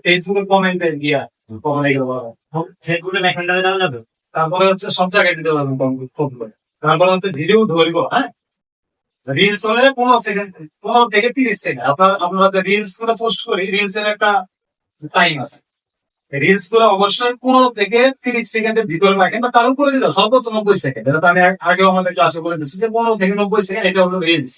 ফেসবুকে কমেন্টে গিয়া কখন এগুলো ফেসবুকে মেসেঞ্জারে দেওয়া যাবে। তারপরে হচ্ছে সব জায়গায় দিতে পারবেন কম করে। তারপরে হচ্ছে ভিডিও ধরবো, হ্যাঁ, রিলস হলে 15 সেকেন্ড, 15 থেকে 30 সেকেন্ড। আপনারা যে রিলস গুলো পোস্ট করি, রিলস এর একটা টাইম আছে। রিলস গুলো অবশ্যই 15 থেকে 30 সেকেন্ডের ভিতরে রাখেন, বা তার উপরে দিলে সর্বোচ্চ 90 সেকেন্ড। এটা তো আমি আগেও আমাদের ক্লাসে বলে দিচ্ছি যে 15 থেকে 90 সেকেন্ড এটা হলো রিলস।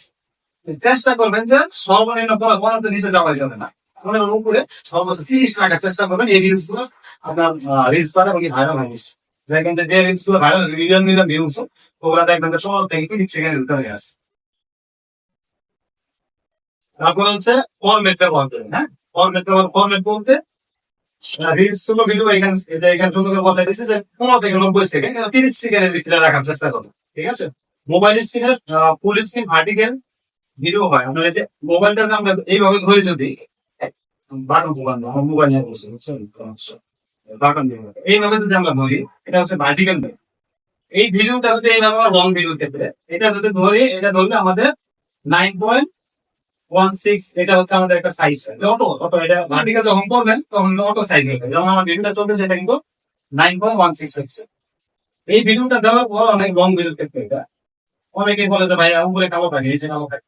চেষ্টা করবেন যে সর্বনিম্ন 15 নিচে যাওয়া যাবে না, 15 উপরে সর্বোচ্চ 30 রাখার চেষ্টা করবেন। এই রিলস গুলো আপনার রিলস পারে এবং ভাইরাল হয়ে গেছে। দেখেন যে রিলস গুলো ভাইরাল মিলিয়ন মিলিয়ন ভিউস, ওগুলা দেখবেন যে 15 থেকে 30 সেকেন্ডের ভিতরে আছে। তারপর হচ্ছে ফরম্যাট ব্যবহার করেন, হ্যাঁ, ফরম্যাট বলতে রিলস গুলো ভিডিও এখানে সুন্দর করে বসাই দিচ্ছে যে 15 থেকে 90 সেকেন্ড, 30 সেকেন্ডের ভিতরে রাখার চেষ্টা করুন, ঠিক আছে। মোবাইল স্ক্রিনের ফুল স্ক্রিন ভার্টিক্যাল ভিডিও হয়। আমরা এই যে মোবাইলটা যে আমরা এইভাবে ধরে যদি বাটন মোবাইল, আমার মোবাইল নিয়ে বসে বাটন এইভাবে যদি আমরা ধরি, এটা হচ্ছে ভার্টিক্যাল। এই ভিডিওটা যদি এইভাবে লং ভিডিও ক্ষেত্রে এটা যদি ধরি, এটা ধরলে আমাদের 9.16, এটা হচ্ছে আমাদের একটা সাইজ। অটো অটো এটা ভার্টিক্যাল যখন করবেন তখন অটো সাইজ হবে। যেমন আমার ভিডিওটা চলতেছে, এটা কিন্তু 9.16 হচ্ছে। এই ভিডিওটা দেওয়ার পর অনেক লং ভিডিও ক্ষেত্রে এটা অনেকে বলে যে ভাই উপরে কালো থাকে, এই কালো থাকে,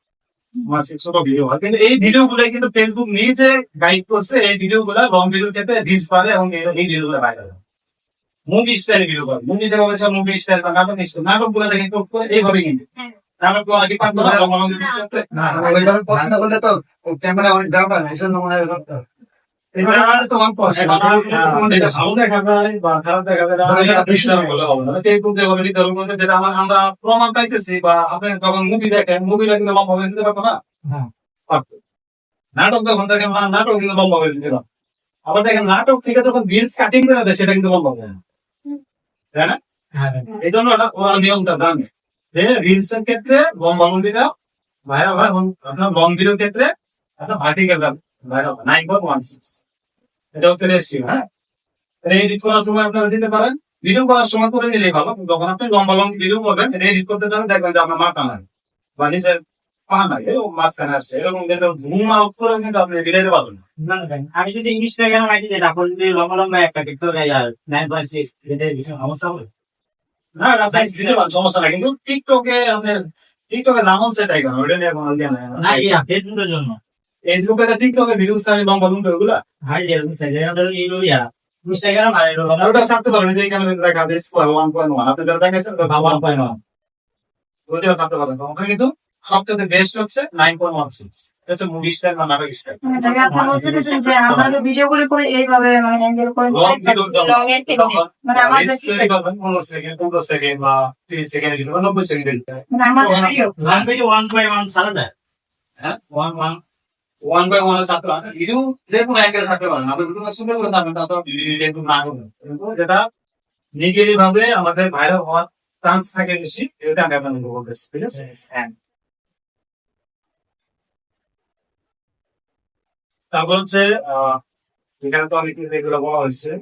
ছোট ভিডিও হয়। কিন্তু এই ভিডিও গুলো কিন্তু ফেসবুক নিজে গাইড করছে। এই ভিডিও গুলা লং ভিডিও ক্ষেত্রে রিচ পারে এবং এই ভিডিও গুলো ভাইরাল হয়। মুভি স্টাইল ভিডিও করে, মুভি দেখা হচ্ছে মুভি স্টাইল বা নাটক স্টাইল, নাটক গুলো দেখে এইভাবে কিন্তু নাটক গুলো আগে পারবো না, না ওইভাবে পছন্দ করলে তো ক্যামেরা অনেক দাম পায় না, এই জন্য মনে হয় করতে হবে। এবার আমাদের তো অল্প আছে। যেটা আমরা প্রমাণ পাইতেছি, বা আপনি যখন মুভি দেখেন, মুভিটা কিন্তু লম্বা হয়ে দিতে পারবো না। পারতো। নাটক যখন দেখেন, নাটক কিন্তু লম্বা হয়ে দিতে পারবো। আবার দেখেন নাটক থেকে যখন রিলস কাটিং করে দেয়, সেটা কিন্তু লম্বা হবে না, তাই না? এই জন্য ওরা নিয়মটা জানে যে রিলস এর ক্ষেত্রে লম্বা মুভিটা ভাইরাল হয়, এবং আপনার লং ভিডিওর ক্ষেত্রে একটা ভার্টিক্যাল ভাইরাল হয় 9.16। এটা হচ্ছে রেশিও, হ্যাঁ। এটা এডিট করার সময় আপনারা দিতে পারেন, ভিডিও করার সময় করে নিলেই ভালো। যখন আপনি লম্বা লং ভিডিও করবেন, এটা এডিট করতে যাবেন, দেখবেন যে আপনার মাথা নাই বা নিচের পা নাই, এরকম মাঝখানে আসছে, এরকম কিন্তু জুম আউট করে কিন্তু আপনি দিতে পারবেন না। আমি যদি ইংলিশটা কেন মাইটি দিই, তখন যদি লম্বা লম্বা একটা টিকটক 9.6 এটা সমস্যা হবে। না, না, সাইজ দিতে পারেন, সমস্যা নাই। কিন্তু টিকটকে যেমন সেটাই কেন, ওইটা নিয়ে কোনো idea নাই আমার। না ফেসবুকের জন্য ফেসবুকে তো টিকটকে ভিডিও চাই লম্বা লম্বা ওগুলা, হাই ইনস্টাগ্রাম আর ওটা ছাড়তে পারবেন। যে এখানে দেখা যায় স্কোয়ার 1.1, আপনি যারা দেখাইছেন ওটা 1.1, ওইটাও ছাড়তে পারবেন। ওখানে কিন্তু সবচেয়ে বেস্ট হচ্ছে 9.16। এটা হচ্ছে মুভি স্টাইল বা নাটক স্টাইল। মানে তাকে আপনি বলতেছেন যে আমরা যে ভিডিও গুলো করি এইভাবে মানে অ্যাঙ্গেল করে লং ভিডিও লং এর থেকে মানে আমাদের রিলস তৈরি করবেন 15 সেকেন্ড, 15 সেকেন্ড বা 30 সেকেন্ড, 90 সেকেন্ড। মানে আমাদের ভিডিও 1/1 সারা দেয়। হ্যাঁ, 1/1 ছাত্র ভিডিও যে কোনো অ্যাঙ্গেল থাকতে পারেন। আপনি ভিডিও সুন্দর করে থাকবেন, তারপর একটু না করবেন, কিন্তু যেটা নিজেরই ভাবে আমাদের ভাইরাল হওয়ার চান্স থাকে বেশি, এটা আমি আপনাকে বলতেছি, ঠিক আছে। হ্যাঁ, তারপর হচ্ছে এখানে তো অনেক এগুলো বলা হয়েছে।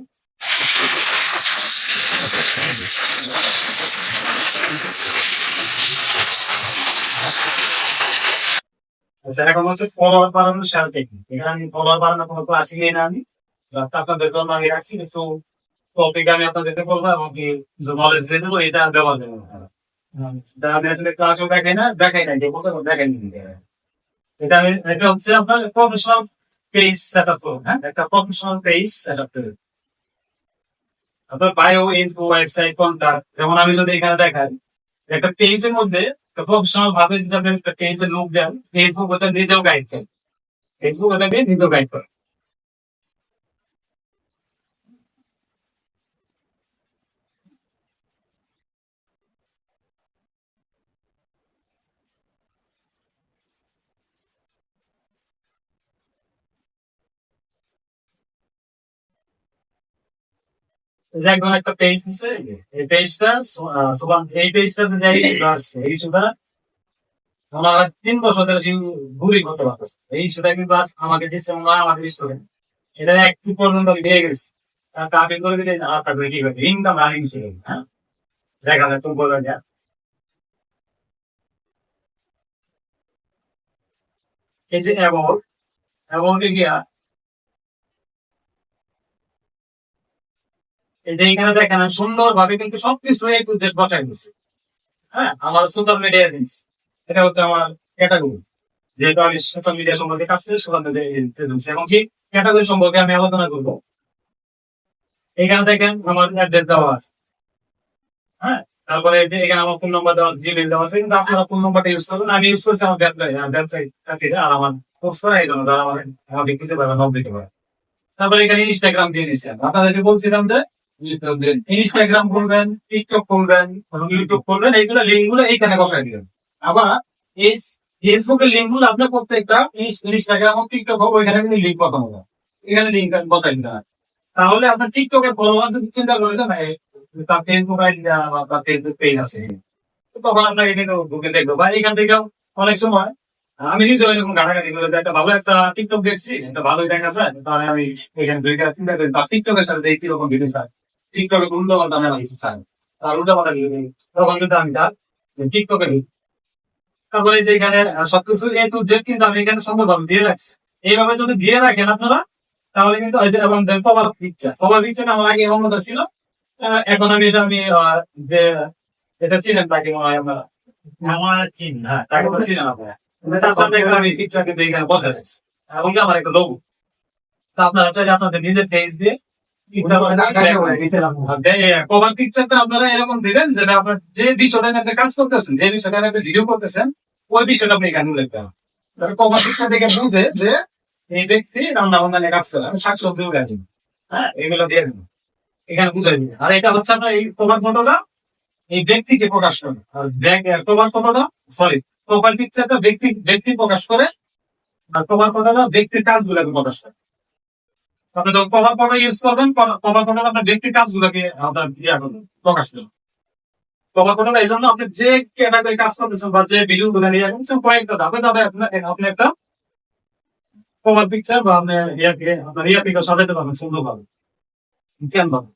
আচ্ছা, এখন হচ্ছে ফলোয়ার বাড়ানোর শেয়ার টেকনিক। এখানে আমি ফলোয়ার বাড়ানোর কোনো ক্লাস নিয়ে না, আমি আপনাদের জন্য আমি রাখছি কিছু টপিক, আমি আপনাদেরকে বলবো এবং কি নলেজ দিয়ে দেবো, এটা ব্যবহার করবো। আমি আসলে ক্লাসও দেখাই নাই, দেখাইনি। এটা হচ্ছে আপনার প্রফেশনাল পেজ সেট আপ করুন, হ্যাঁ, একটা প্রফেশনাল পেজ সেট আপ করুন। আপনার বায়ো, ইনফো, ওয়েবসাইট, কন্টাক্ট, যেমন আমি যদি এখানে দেখাই একটা পেজের মধ্যে প্রফেশনাল ভাবে যদি আপনি একটা পেজের লুক দেন, ফেসবুক ওটা নিজেও গাইড করে, ফেসবুক ওটাকে নিজেও গাইড করে। একদম একটা পেজ দিচ্ছে, এই পেজটা এই পেজটা এই ইস্যুটা আসছে, এই ইস্যুটা আমার 3 বছর ধরে ঘুরি করতে পারতেছে। এই ইস্যুটা কিন্তু আমাকে দিচ্ছে, আমাকে স্টুডেন্ট এটা একটু পর্যন্ত আমি দিয়ে গেছি। আমি করে দিলে আপনার রেডি হয়ে ইনকাম রানিং ছিল, হ্যাঁ, দেখা যায় তুমি বলবেন যে এই যে অ্যামাউন্ট গিয়া এই যে এখানে দেখেন আমি সুন্দর ভাবে কিন্তু সবকিছু একটু বসাই দিচ্ছি। হ্যাঁ, আমার সোশ্যাল মিডিয়া জিনিস, এটা হচ্ছে আমার ক্যাটাগরি। যেহেতু আমি সোশ্যাল মিডিয়া সম্পর্কে কাজ করি, সোশ্যাল মিডিয়া এবং কি ক্যাটাগরি সম্পর্কে আমি আলোচনা করবো। এখানে দেখেন আমার অ্যাড্রেস দেওয়া আছে। হ্যাঁ, তারপরে এখানে আমার ফোন নাম্বার দেওয়া, জিমেল দেওয়া আছে, কিন্তু আপনারা ফোন নাম্বারটা ইউজ করবেন। আমি ইউজ করছি আমার ব্যবসায়ী খাতিরে, আর আমার কোর্স করা এই জন্য তারা আমার বিক্রিতে পারে, নব দিতে পারে। তারপরে এখানে ইনস্টাগ্রাম দিয়ে দিচ্ছেন, আপনাদেরকে বলছিলাম যে ইনস্টাগ্রাম করবেন, টিকটক করবেন, ইউটিউব করবেন, এইগুলো লিঙ্ক গুলো এইখানে বসাই দিবেন। আবার এই ফেসবুকের লিঙ্ক গুলো আপনার প্রত্যেকটা ইনস্টাগ্রাম ও টিকটক হোক, ওইখানে কিন্তু লিঙ্ক পাঠানো হবে, এখানে লিঙ্ক বসাই দিতে হয়। তাহলে আপনার টিকটকের ফলোয়ার যদি চিন্তা করে যে ভাই তার ফেসবুক আইডি বা তার ফেসবুক পেজ আছে, তো তখন আপনাকে কিন্তু ঢুকে দেখবো। বা এখান থেকেও অনেক সময় আমি নিজে এরকম ঘাটাঘাটি করে যে একটা ভালো একটা টিকটক দেখছি, একটা ভালোই দেখা যায়, তাহলে আমি এখানে দুইটা তিনটা করি, বা টিকটকের সাথে দেখি কিরকম ভিডিও চাই, টিকটকে উল্টো পাল্টা আমি কিছু চাই, তার উল্টো পাল্টা ভিডিও দেখি, তখন কিন্তু আমি তার টিকটকে ঢুকি। তারপরে যে এখানে সবকিছু এ টু জেড কিন্তু আমি এখানে সম্ভবভাবে দিয়ে রাখছি। এইভাবে যদি দিয়ে রাখেন আপনারা, তাহলে কিন্তু কভার পিকচার আমার আগে এমন মতো ছিল। এখন আমি এটা আমি যে এটা চিনেন তাকে মনে হয় আপনারা, আমার চিন, হ্যাঁ তাকে তো চিনেন আপনারা। তার সাথে এখানে আমি পিকচার কিন্তু এখানে বসে রাখছি, এবং কি আমার একটা লোগো। তা আপনারা চাইলে আপনাদের নিজের ফেস দিয়ে কভার পিকচারটা আপনারা এরকম দিবেন, যেটা আপনার যে বিষয়টা নিয়ে আপনি কাজ করতেছেন, যে বিষয়টা নিয়ে আপনি ভিডিও করতেছেন, ওই বিষয়টা আপনি এখানে লিখবেন। কভার পিকচার দেখে বুঝে যে এই ব্যক্তি রান্না বান্না নিয়ে কাজ করে, আমি শাকসবজি উঠে দিন, হ্যাঁ এগুলো দিয়ে দিন, এখানে বুঝাই দিন। আর এটা হচ্ছে আপনার এই কভার ফটোটা এই ব্যক্তিকে প্রকাশ করে, আর কভার ফটোটা সরি প্রোফাইল পিকচারটা ব্যক্তি প্রকাশ করে, আর কভার ফটোটা ব্যক্তির কাজগুলোকে প্রকাশ করে। আপনি যখন কভার ফটো ইউজ করবেন, কভার ফটোটা আপনার ব্যক্তির কাজগুলোকে আপনার প্রকাশ করবেন। কভার ফটোটা এই জন্য আপনি যে ক্যাটাগরি কাজ করতেছেন বা যে ভিডিও গুলো নিয়ে আসছেন, কয়েকটা ধাপে ধাপে আপনি একটা কভার পিকচার বা আপনার পিকচার সাজাতে পারবেন সুন্দরভাবে, কেন ভাবে।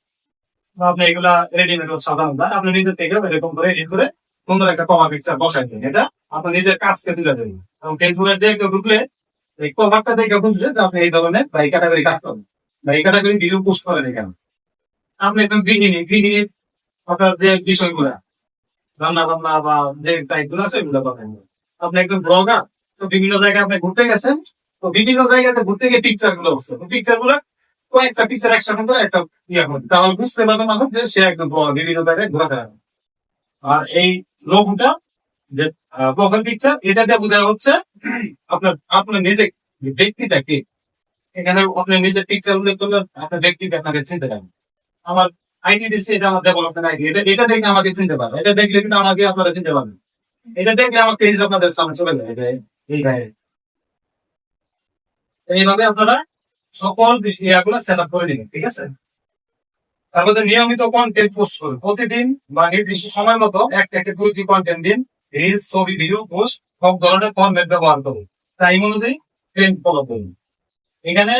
আপনি এগুলা রেডিমেড সাধারণ, আপনি নিজের থেকে এরকম করে এডিট করে সুন্দর একটা কভার পিকচার বসাই দেন, এটা আপনার নিজের কাজকে তুলে দেবেন। এবং ফেসবুকের দিয়ে কেউ ঢুকলে এই কভারটা দেখে বুঝবে যে আপনি এই ধরনের বা এই ক্যাটাগরি কাজ করেন বা এই ক্যাটাগরি ভিডিও পোস্ট করেন। এখানে আপনি একদম গৃহিণী আপনার যে বিষয়গুলা রান্না বান্না বা যে টাইপগুলো আছে এগুলো পাবেন। আপনি একদম ব্লগার, তো বিভিন্ন জায়গায় আপনি ঘুরতে গেছেন, তো বিভিন্ন জায়গাতে ঘুরতে গিয়ে পিকচার গুলো হচ্ছে, পিকচার গুলো কয়েকটা পিকচার একসাথে করে একটা করবে, তাহলে বুঝতে পারবে মানুষ যে সে একদম বিভিন্ন জায়গায় ঘোরাতে হবে। আর এই লোগোটা যে প্রোফাইল পিকচার, এটা দিয়ে বোঝা হচ্ছে আপনার নিজে ব্যক্তিটা কে। এখানে আপনার নিজের পিকচার উল্লেখ করলে আপনার ব্যক্তিটা আপনাকে চিনতে পারবে। আমার আইডি দিচ্ছে, এটা আমার ডেভেলপমেন্ট আইডি, এটা দেখে আমাকে চিনতে পারবে, এটা দেখলে কিন্তু আমাকে আপনারা চিনতে পারবেন। এটা দেখলে আমার পেজ আপনাদের সামনে চলে যাবে এই গায়ে। এইভাবে আপনারা সকল ইয়াগুলো সেট আপ করে দিবেন, ঠিক আছে। তারপরে নিয়মিত কন্টেন্ট পোস্ট করুন প্রতিদিন বা নির্দিষ্ট সময় মতো 1 থেকে 2টি কন্টেন্ট দিন, রিলস, ছবি, ভিডিও পোস্ট, সব ধরনের ফরম্যাট ব্যবহার করুন, টাইম অনুযায়ী ট্রেন্ড ফলো করুন। এখানে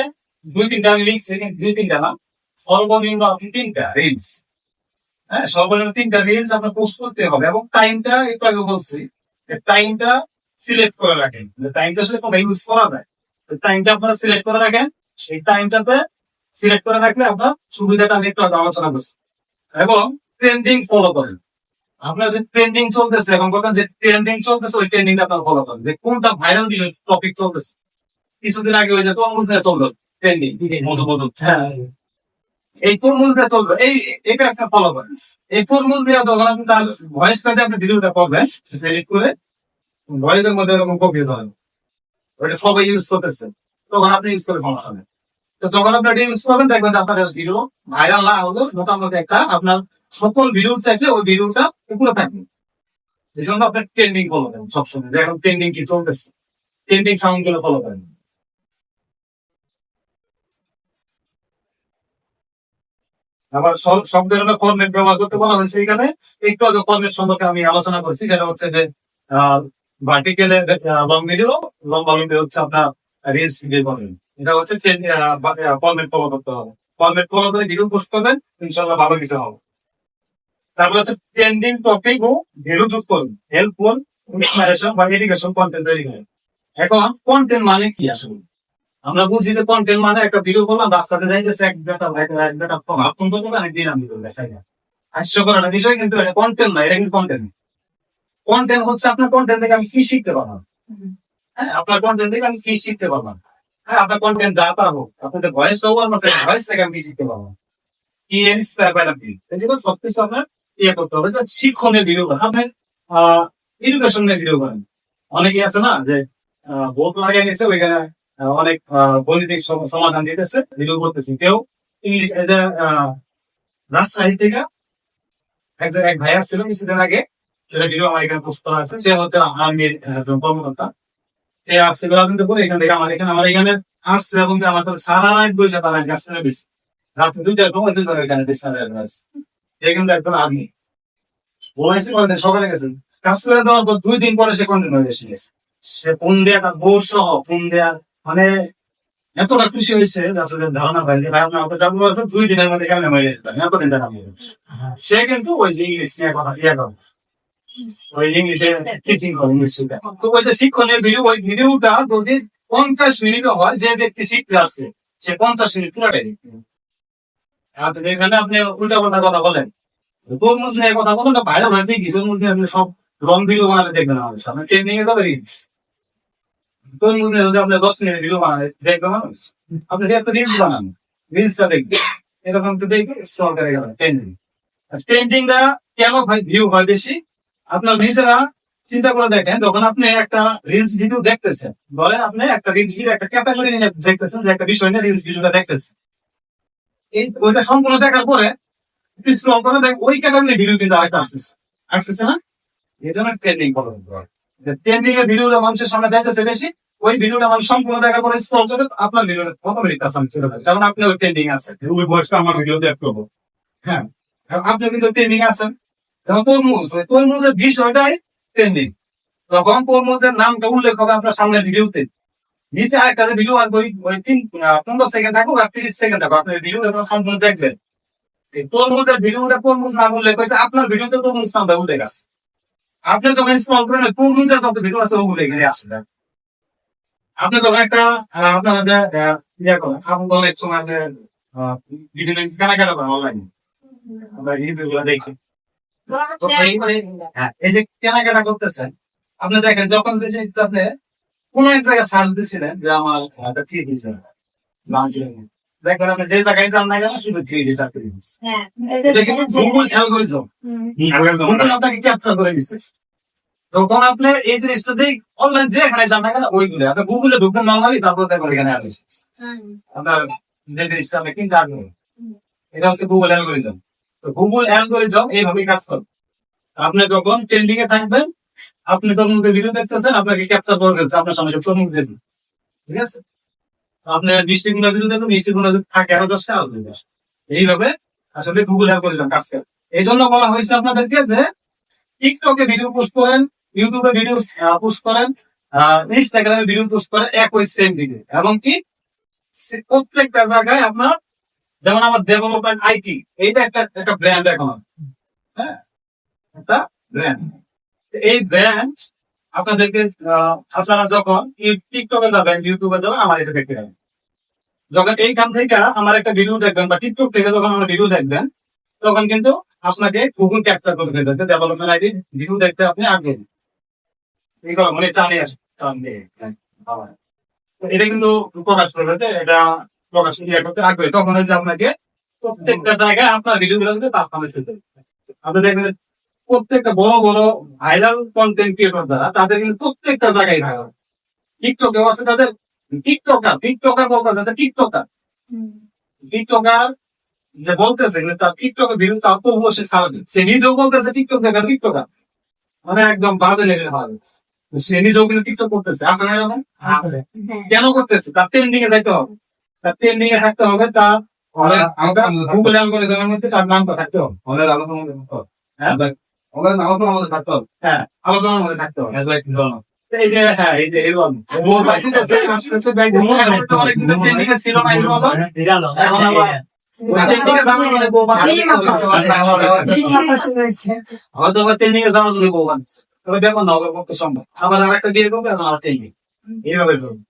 2-3টা আমি লিখছি, 2-3টা না, সর্বনিম্ন আপনি 3টা রিলস, হ্যাঁ সর্বনিম্ন 3টা রিলস আপনার পোস্ট করতে হবে। এবং টাইমটা একটু আগে বলছি, টাইমটা সিলেক্ট করে রাখেন, টাইমটা আসলে কোনো ইউজ করা যায়, টাইমটা আপনারা সিলেক্ট করে রাখেন। সেই টাইমটাতে সিলেক্ট করে রাখলে আপনার সুবিধাটা আমি একটু আলোচনা করছি। এবং ট্রেন্ডিং ফলো করেন, আপনার যে ট্রেন্ডিং চলতেছে এখন, বলতেন যে ট্রেন্ডিং চলতেছে, ওই ট্রেন্ডিংটা আপনার ফলো করেন, যে কোনটা ভাইরাল টপিক চলতেছে। কিছুদিন আগে ওই যে তরমুজ নিয়ে চললো ট্রেন্ডিং, মধু, হ্যাঁ এই তরমুজটা চলবে, এটা একটা ফলো করেন। এই তরমুজ দিয়ে তখন আপনি তার ভয়েসটা দিয়ে আপনি ভিডিওটা করবেন, এডিট করে ভয়েসের মধ্যে এরকম কপি ধরেন, ওইটা সবাই ইউজ করতেছে, তখন আপনি ইউজ করে সমস্যা নেই। তো যখন আপনি এটা ইউজ করবেন, দেখবেন আপনার ভিডিও ভাইরাল না হলো মোটামুটি একটা আপনার সকল ভিডিওর চাইতে ওই ভিডিওটা উপরে থাকবে। এই জন্য আপনার ট্রেন্ডিং ফলো করেন সবসময়, যে এখন ট্রেন্ডিং কি চলতেছে, ট্রেন্ডিং সাউন্ড গুলো ফলো করেন। আবার সব ধরনের ফরম্যাট ব্যবহার করতে বলা হয়েছে এখানে। একটু আগে ফরম্যাট সম্পর্কে আমি আলোচনা করছি, যেটা হচ্ছে যে ভার্টিক্যালে লং ভিডিও, লম্বা ভিডিও হচ্ছে আপনার রিলস ভিডিও করবেন। এটা হচ্ছে ফরম্যাট ফলো করতে হবে, ফরম্যাট ফলো করে ভিডিও পোস্ট করবেন, ইনশাল্লাহ ভালো কিছু হবে। তারপর হচ্ছে ট্রেন্ডিং টপিক ও ভ্যালু যোগ করুন, হেল্পফুল ইনস্পিরেশন বা এডুকেশন কন্টেন্ট তৈরি করেন। এখন কন্টেন্ট মানে কি আসলে? আমরা বুঝি যে কন্টেন্ট মানে একটা ভিডিও করলাম রাস্তাতে যাইতেছে এক বেটা ভাব ফোন করতে অনেক দিন আমি হাস্যকর একটা বিষয়, কিন্তু এটা কন্টেন্ট না, এটা কিন্তু কন্টেন্ট। কন্টেন্ট হচ্ছে আপনার কন্টেন্ট থেকে আমি কি শিখতে পারলাম। হ্যাঁ, আপনার কন্টেন্ট থেকে আমি কি শিখতে পারলাম। হ্যাঁ, আপনার কন্টেন্ট যা পাবো, আপনাদের ভয়েস ওভার মাসে ভয়েস থেকে আমি কি শিখতে পারলাম, কি ইন্সপায়ার পাইলাম কি, যেগুলো সবকিছু আপনার ইয়ে করতে হবে। যে শিক্ষণের ভিডিও করেন, আপনি এডুকেশনের ভিডিও করেন। অনেকেই আছে না যে বোর্ড লাগিয়ে গেছে, ওইখানে অনেক গণিতিক সমাধান দিতেছে, ভিডিও করতেছি। কেউ ইংলিশ রাজশাহী থেকে এক ভাই আসছিল কিছুদিন আগে, সেটা ভিডিও আমার এখানে পোস্ট করা আছে। সে হচ্ছে আর্মির কর্মকর্তা। সে আসছিল কিন্তু বলে এখান থেকে আমার এখানে আসছে, এবং আমার সারা রাত বইটা তারা গাছ থেকে দিচ্ছে। রাত্রে 2টার সময় দুজন এখানে দিচ্ছে। সে কিন্তু একজন আর্মি। ও এসে সকালে গেছেন কাজ করে দেওয়ার পর 2 দিন পরে সে কন্টিনিউ এসে গেছে। সে ফোন দেয়া, তার বউ সহ ফোন দেয়া, মানে এতটা খুশি হয়েছে যে আপনাদের ধারণা পাই যে ভাই আপনার আপনার চাকরি আছে 2 দিনের মধ্যে কেমন হয়ে যেতে পারে, এতদিন টাকা নিয়ে। সে কিন্তু ওই যে ইংলিশ নিয়ে কথা ইয়ে করে, ওই ইংলিশে টিচিং করে, ইংলিশ শিখে। তো ওই যে শিক্ষণের ভিডিও, ওই ভিডিওটা যদি 50 মিনিটও হয়, যে ব্যক্তি শিখতে আসছে সে 50 মিনিট পুরাটাই দেখবে। আপনি দেখছেন না, আপনি উল্টা পাল্টা কথা বলেন, তরমুজ নিয়ে কথা বলেন, ভাইরাল হয়ে দেখি তরমুজ নিয়ে আপনি সব রং ভিডিও বানাতে দেখবেন আমাদের সামনে, ট্রেনিং এ যাবে রিলস। তরমুজ নিয়ে যদি আপনি 10 মিনিট ভিডিও বানাতে দেখবেন মানুষ, আপনি একটা রিলস বানান, রিলসটা দেখবেন এরকম তো দেখবে স্টল করে গেলেন ট্রেন্ডিং। ট্রেন্ডিংটা কেন ভাই ভিউ হয় বেশি, আপনার নিজেরা চিন্তা করে দেখেন। যখন আপনি একটা রিলস ভিডিও দেখতেছেন, বলেন আপনি একটা রিলস ভিডিও একটা ক্যাটাগরি নিয়ে দেখতেছেন, যে একটা বিষয় নিয়ে রিলস ভিডিওটা দেখতেছেন, এই ওইটা সম্পূর্ণ দেখার পরে স্ক্রল করে দেখ ওই ক্যাটাগরি ভিডিও কিন্তু আরেকটা আসতেছে না। এই জন্য ট্রেন্ডিং ফলো করতে হবে। ট্রেন্ডিং এর ভিডিওটা মানুষের সামনে দেখতেছে বেশি, ওই ভিডিওটা মানুষ সম্পূর্ণ দেখার পরে স্ক্রল করে আপনার ভিডিওটা অটোমেটিক তার সামনে চলে যাবে, কারণ আপনি ওই ট্রেন্ডিং আছে, ওই বয়সটা আমার ভিডিওতে অ্যাড করবো। হ্যাঁ, আপনি কিন্তু ট্রেন্ডিং আছেন। যেমন তরমুজের বিষয়টাই ট্রেন্ডিং, তখন তরমুজের নামটা উল্লেখ হবে আপনার সামনে ভিডিওতে। নিচে আরেকটা ভিডিও আর ওই 15 সেকেন্ড থাকুক আর 30 সেকেন্ড থাকুক, আপনি ভিডিও সম্পূর্ণ দেখবেন। তরমুজের ভিডিওটা তরমুজ নাম উল্লেখ হয়েছে, আপনার ভিডিওতে তরমুজ নামটা উল্লেখ আছে। আপনি যখন স্ক্রল করেন তরমুজের যত ভিডিও আছে ওগুলো এখানে আসবে। আপনি যখন একটা আপনাদের ইয়ে করেন, আপনি তখন এক সময় বিভিন্ন কেনাকাটা করেন অনলাইনে, আমরা রিভিউগুলো দেখি। তো এই যে কেনাকাটা করতেছেন, আপনি দেখেন যখন আপনি কোন এক জায়গায় সার্চ দিচ্ছিলেন যে আমার একটা থ্রি দিচ্ছে দেখবেন, আপনি যে জায়গায় যান না কেন শুধু থ্রি দি সার্চ করে দিচ্ছে। এটা কিন্তু গুগল অ্যালগরিদম, গুগল আপনাকে ক্যাপচার করে দিচ্ছে। যখন আপনি এই জিনিসটা দিয়ে অনলাইন যে এখানে যান না কেন ওইগুলো আপনি গুগলে ঢুকবেন নর্মালি, তারপর দেখবেন এখানে আসে আপনার যে জিনিসটা আপনি কি জানবেন, এটা হচ্ছে গুগল অ্যালগরিদম। তো গুগল অ্যালগরিদম এইভাবে কাজ করে। আপনি যখন ট্রেন্ডিং এ থাকবেন, আপনি তরমুজের ভিডিও দেখতেছেন, আপনাকে ক্যাপচার করে ফেলছে আপনার সামনে তরমুজ দেখবেন, ঠিক আছে। আপনি 20টি গুণা ভিডিও দেখবেন, 20টি গুণা থাকে আরো 10টা আরো 10। এইভাবে আসলে গুগল অ্যালগরিদম কাজ করে। এই জন্য বলা হয়েছে আপনাদেরকে যে টিকটকে ভিডিও পোস্ট করেন, ইউটিউবে ভিডিও পোস্ট করেন, ইনস্টাগ্রামে ভিডিও পোস্ট করেন, একই সেম ভিডিও। এবং কি প্রত্যেকটা জায়গায় আপনার, যেমন আমার ডেভেলপমেন্ট আইটি, এইটা একটা ব্র্যান্ড এখন, হ্যাঁ একটা ব্র্যান্ড। এই ব্র্যান্ড আপনাদেরকে আপনারা যখন টিকটকে যাবেন, ইউটিউবে যাবেন, আমার এটা দেখতে পাবেন। যখন এইখান থেকে আমার একটা ভিডিও দেখবেন বা টিকটক থেকে যখন আমার ভিডিও দেখবেন, তখন কিন্তু আপনাকে গুগল ক্যাপচার করে ফেলবে ডেভেলপমেন্ট আইডি ভিডিও দেখতে আপনি আগ্রহী, মানে চালিয়ে আসেন। এটা কিন্তু প্রকাশ করবে, এটা প্রকাশ করতে আগ্রহী, তখন হচ্ছে আপনাকে প্রত্যেকটা জায়গায় আপনার ভিডিও গুলো কিন্তু তার সামনে চলবে। আপনি দেখবেন প্রত্যেকটা বড় বড় ভাইরাল কন্টেন্ট ক্রিয়েটর দ্বারা তাদের কিন্তু প্রত্যেকটা জায়গায় ভাইরাল। টিকটকে আছে তাদের টিকটকার বলতে তাদের টিকটকার যে বলতেছে তার টিকটকের ভিডিও তার তো সে ছাড়া সে নিজেও বলতেছে টিকটকার মানে একদম বাজে লেভেল ভালো। সে নিজেও কিন্তু টিকটক করতেছে, আছে না এরকম? আছে। কেন করতেছে? তার ট্রেন্ডিং এ যাইতে হবে, তার ট্রেন্ডিং এ থাকতে হবে, তার গুগল অ্যালগরিদমের মধ্যে তার নামটা থাকতে হবে, আলোচনার মধ্যে থাকতে হবে। এই যে এই যে এরকম ট্রেন্ডিং এ ছিল না, এখন আবার হয়তো আবার ট্রেনিং এ যাওয়ার জন্য বউ বানছে, তবে দেখো না সম্ভব, আবার আর একটা বিয়ে করবে, আমার ট্রেনিং এইভাবে চলবে।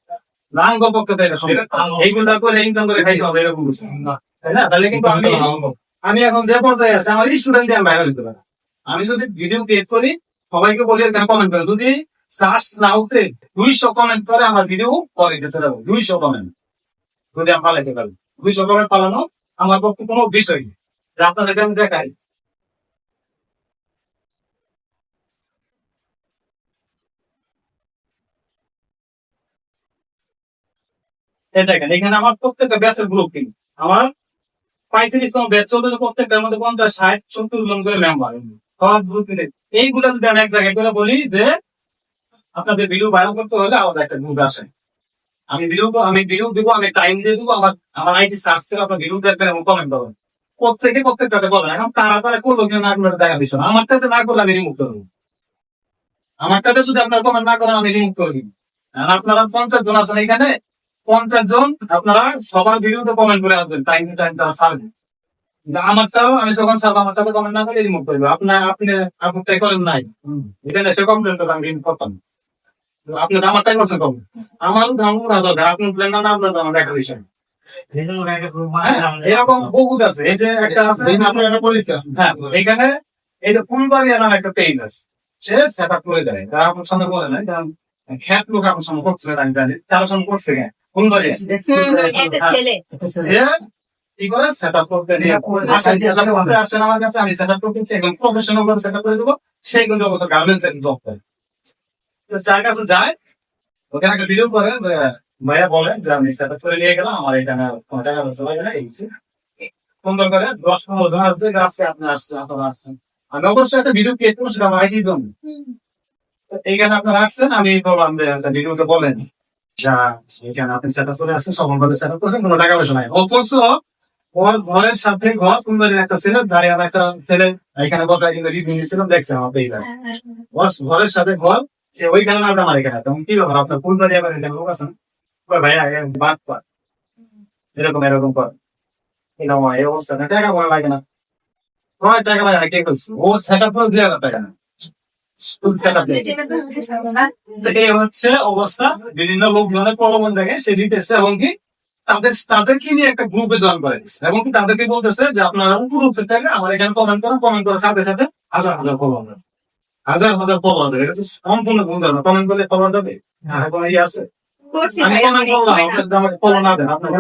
নাঙ্গল পক্ষে তো এটা সম্ভব না। এইগুলা করে ইনকাম করে খাইতে হবে এরকম কিছু না, তাই না? তাহলে কিন্তু আমি এখন যে পর্যায়ে আছে আমার স্টুডেন্ট আমি বাইরে হইতে পারি। আমি যদি ভিডিও ক্রিয়েট করি সবাইকে বলি কমেন্ট করে, যদি জাস্ট না উঠে 200 কমেন্ট করে আমার ভিডিও পরে দিতে পারবো। 200 কমেন্ট যদি আমি পালাইতে পারি, 200 কমেন্ট পালানো আমার পক্ষে কোনো বিষয় নেই। যে আপনাদেরকে আমি দেখাই, এই দেখেন এখানে আমার প্রত্যেকটা ব্যাচের গ্রুপ কিন্তু আমার 35তম ব্যাচ চলতে, প্রত্যেকটার মধ্যে 50, 60, 70 জন করে মেম্বার সব গ্রুপ। এইগুলো যদি আমি এক জায়গায় করে বলি যে আপনাদের ভিডিও ভাইরাল করতে হলে আমাদের একটা গ্রুপ আছে, আমি ভিডিও দিব, আমি টাইম দিয়ে দিব, আমার আইডি সার্চ করে আপনার ভিডিও দেখবেন এবং কমেন্ট করবেন। প্রত্যেকটাতে বলেন। এখন তারা করলো কিনা না করলে দেখা দিচ্ছ না, আমারটাতে না করলে আমি রিমুভ করবো। আমারটাতে যদি আপনার কমেন্ট না করেন আমি রিমুভ করে দিব। আর আপনারা 50 জন আছেন এখানে, 50 জন আপনারা সবার ভিডিওতে কমেন্ট করে আসবেন, টাইম টু টাইম তারা সারবেন। আমারটাও আমি যখন সারবো আমারটাতে কমেন্ট না করে রিমুভ করবো। আপনারটাই করেন নাই, এটা এসে কমপ্লেন করবেন, আমি রিমুভ করতাম। আপনি আমারটাই করছেন কম, আমারও দামও না দরকার, আপনার প্ল্যান না আপনার দাম দেখা বিষয়। এরকম বহুত আছে। এই যে একটা আছে, হ্যাঁ এখানে এই যে ফুলবাড়ি নাম একটা পেজ আছে, সে সেট আপ করে দেয়। তারা আপনার সামনে বলে না, কারণ খ্যাত লোক আপনার সামনে করছে, আমি জানি তার সামনে করছে কেন ফুলবাড়ি একটা ছেলে সে কি করে সেট আপ করতে দিয়ে আসেন আমার কাছে, আমি সেট আপ করতেছি একদম প্রফেশনাল ভাবে সেট আপ করে দেবো। সেই কিন্তু অবশ্য গার্মেন্টস এর জব করে, যার কাছে যায় ওখানে একটা ভিডিও করে ভাইয়া বলেন যে আমি সেট আপ করে নিয়ে গেলাম, আমার এখানে টাকা চলে গেলে সুন্দর করে 10-15 জন আসবে, আজকে আপনি আসছেন, আপনারা আসছেন। আমি অবশ্যই একটা ভিডিও ক্রিয়েট করবো, সেটা আমার আইডির জন্য। এইখানে আপনারা আসছেন, আমি বললাম যে একটা ভিডিওতে বলেন যা এখানে আপনি সেট আপ করে আসছেন, সফলভাবে সেট আপ করছেন, কোনো টাকা পয়সা নাই। অথচ ওর ঘরের সাথে ঘর সুন্দরের একটা ছেলে দাঁড়িয়ে, একটা ছেলে এখানে বলতে কিন্তু রিভিউ নিয়েছিলাম, দেখছেন আমার পেজ আছে, ঘরের সাথে ঘর, সে ওইখানে না আমার এখানে। তখন কি ব্যাপার আপনার ফুলবাড়ি আবার এখানে লোক আছেন, ভাইয়া বাদ কর, এরকম কর, এরকম এই অবস্থা না, টাকা পয়সা লাগে না, তোমার টাকা লাগে না, কে করছে? ও সেট আপ করে 2,000 টাকা না, এই হচ্ছে অবস্থা। বিভিন্ন লোকজনের প্রলোভন দেখে সে দিতেছে, এবং কি তাদেরকে নিয়ে একটা গ্রুপে জয়েন করে দিচ্ছে, এবং কি তাদেরকে বলতেছে যে আপনারা গ্রুপে থেকে আমার এখানে কমেন্ট করার সাথে সাথে হাজার ফলোয়ার, হাজার ফলোয়ার দেবে। এটা তো সম্পূর্ণ ভুল ধারণা। কমেন্ট করলে ফলোয়ার দেবে? কোনো ইয়ে আছে? আমি কমেন্ট করলাম, আপনি যদি আমাকে ফলো না দেন, আপনার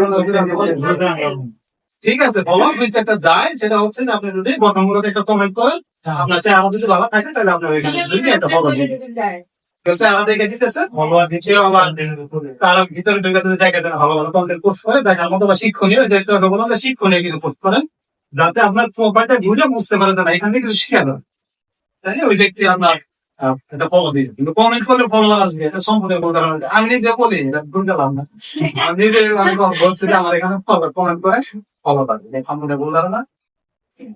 ঠিক আছে, ফলো নিচে একটা যায়, সেটা হচ্ছে যে আপনি যদি বর্ণমূলক একটা কমেন্ট করেন, আপনার চেহারা যদি ভালো থাকে তাহলে আপনার ওইখানে একটা ফলো দিবেন। চেহারা দেখে দিতেছে, ফলোয়ার দিচ্ছে, আবার তারা ভিতরে ঢুকে যদি দেখে দেন ভালো ভালো কন্টেন্ট পোস্ট করে দেখার মতো বা শিক্ষণীয়, যে শিক্ষণীয় কিছু পোস্ট করেন, যাতে আপনার প্রোফাইলটা ঘুরে বুঝতে পারে যে না এখান থেকে কিছু শিখা দেন, তাই ওই ব্যক্তি আপনার এটা ফলো দিবে। কিন্তু কমেন্ট করলে ফলো আসবে, এটা সম্পূর্ণ ভুল ধারণা। আমি নিজে বলি এটা ভুল গেলাম না, আমি নিজে আমি বলছি যে আমার এখানে ফলো কমেন্ট করে ফলো থাকবে, সম্পূর্ণ ভুল ধারণা,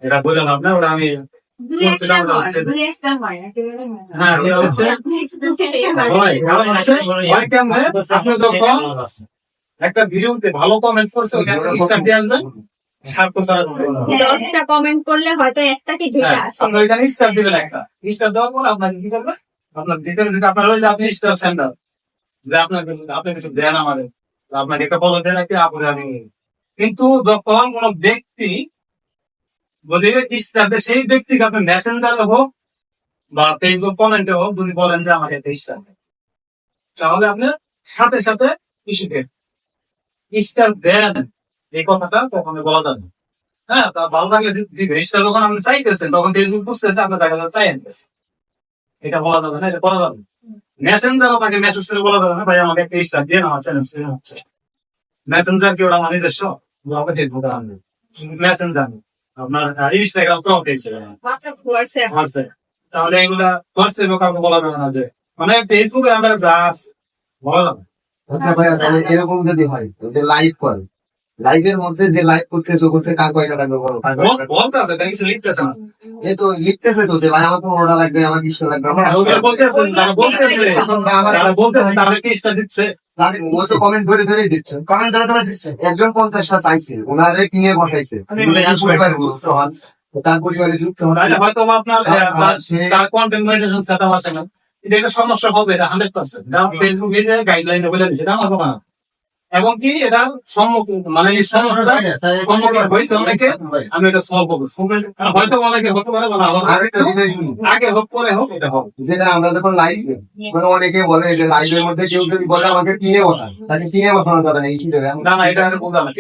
এটা বলে লাভ না। ওটা আমি হ্যাঁ ওটা হচ্ছে আপনি যখন একটা ভিডিওতে ভালো কমেন্ট করছে ওখানে স্টার দিয়ে আসবেন, 10টা কমেন্ট করলে হয়তো একটা কি দুইটা আসে। আপনার এখানে স্টার দিবেন, একটা স্টার দেওয়ার পর আপনাকে কি করবে, আপনার ভিতরে আপনার ওই যে আপনি স্টার সেন্টার যে আপনি কিছু দেন আমাদের, আপনাকে একটা ফলো দেন রাখি আপনি আমি। কিন্তু যখন কোন ব্যক্তি বলি স্টার দেয়, সেই ব্যক্তিকে আপনি মেসেঞ্জারে হোক বা ফেসবুক কমেন্টে হোক যদি বলেন যে আমাকে একটা স্টার দেন, তাহলে আপনি সাথে সাথে স্টার দেন, এই কথাটা কখনো বলা যাবে না। হ্যাঁ, তা ভালো লাগলে দিবে স্টার। যখন আপনি চাইতেছেন তখন ফেসবুক বুঝতেছে আপনার টাকা চাই আনতেছে, এটা বলা যাবে না, এটা বলা যাবে না। মেসেঞ্জার আপনাকে মেসেজ করে বলা যাবে না ভাই আমাকে একটা স্টার দিয়ে আমার চ্যালেঞ্জ হচ্ছে। মেসেঞ্জার কি ওটা আমার নিজস্ব, আমাকে ফেসবুকে আনবে মেসেঞ্জার, আপনার ইনস্টাগ্রাম সব পেয়েছে, তাহলে এগুলা হোয়াটসঅ্যাপে কাউকে বলা যাবে না যে মানে ফেসবুকে আমরা যা আছে বলা যাবে। আচ্ছা ভাইয়া, তাহলে এরকম যদি হয় যে লাইভ করে, লাইভের মধ্যে যে লাইভ করতেছে করতে কার কয়টা লাগবে বলো? বলতেছে তাই কিছু লিখতেছে না, এ তো লিখতেছে তো যে ভাই আমার 15টা লাগবে, আমার 20টা লাগবে, আমার বলতেছে তাহলে কি স্টার দিচ্ছে, ও তো কমেন্ট ধরে ধরে দিচ্ছে, কমেন্ট ধরে ধরে দিচ্ছে। একজন 50টা চাইছে, ওনারে কিনে বসাইছে, তার পরিবারে যুক্ত হচ্ছে, হয়তো আপনার তার কন্টেন্ট মনিটাইজেশন সেটআপ আছে না, এটা একটা সমস্যা হবে, এটা 100%। ফেসবুকে যে গাইডলাইন বলে দিচ্ছে এটা আমার কথা, এবং কি এটা সম্মুখীন মানে এই সমস্যাটা সম্মুখীন হয়েছে অনেকে, আমি এটা সলভ করছি। হয়তো অনেকে হতে পারে মানে আরেকটা জিনিস শুনুন, আগে হোক পরে হোক এটা হবে। যেটা আমরা যখন লাইভ মানে অনেকে বলে যে লাইভের মধ্যে কেউ যদি বলে আমাকে কিনে বলা, তাকে কিনে বসানো যাবে না এই কি দেবে না না এটা বললাম না।